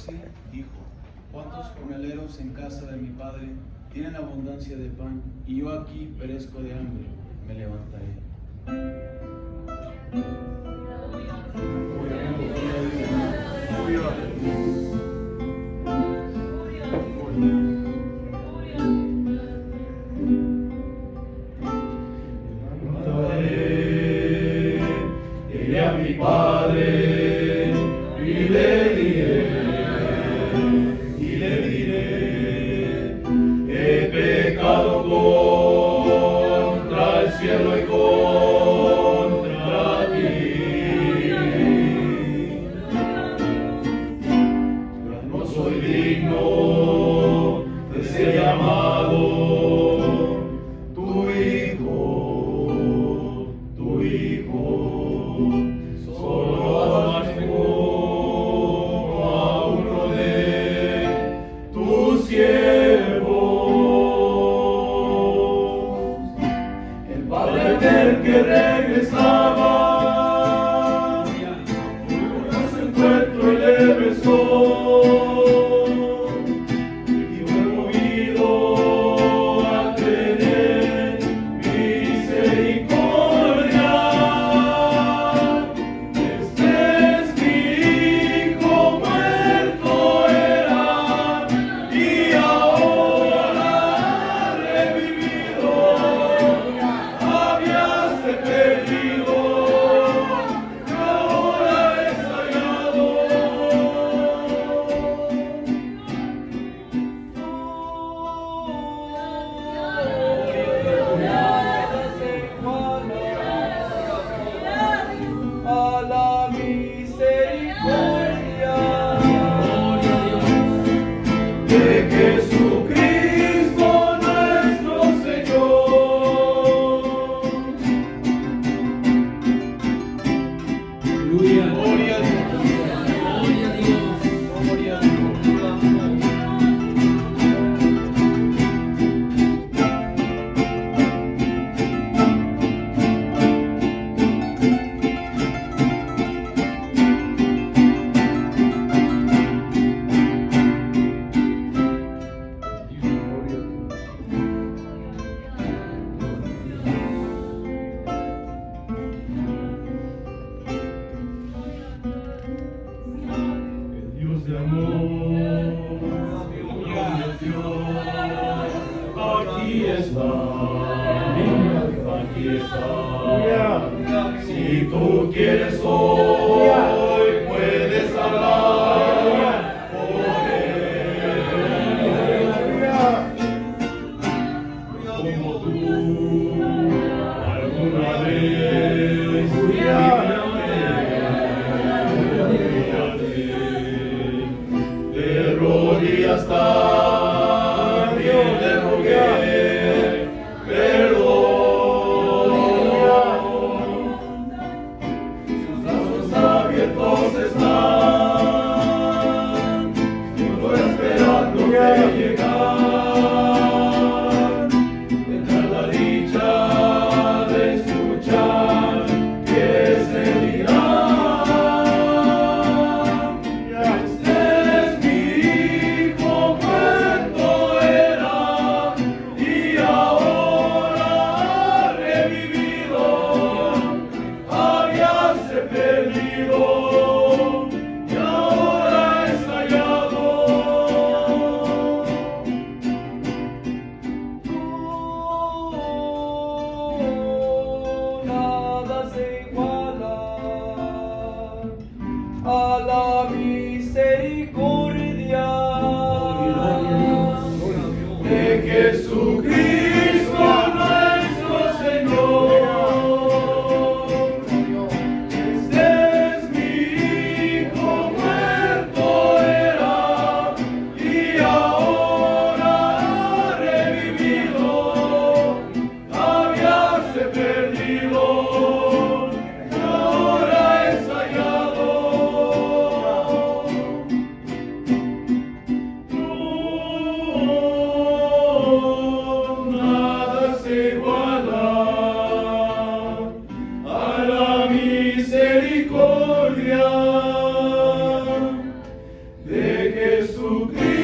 14 dijo: ¿Cuántos jornaleros en casa de mi padre tienen abundancia de pan, y yo aquí perezco de hambre? Me levantaré. Iré a mi padre y le diré, he pecado contra el cielo y contra ti. No soy digno de ser llamado tu hijo. Solo hazme como a uno de tus siervos. El padre del que regresaba, a su encuentro y le besó, y fue movido a tener misericordia. De Jesucristo nuestro Señor. Gloria a Dios. Gloria a Dios. Gloria a Dios. Dios de amor, aquí está, aquí está. Si tú quieres hoy, puedes hablar con él. Como tú alguna vez de rodillas también le rogué perdón. Sus brazos abiertos están, solo esperando que llegar. Tendrá la dicha de escuchar que se dirá. Este es mi hijo. Jesucristo.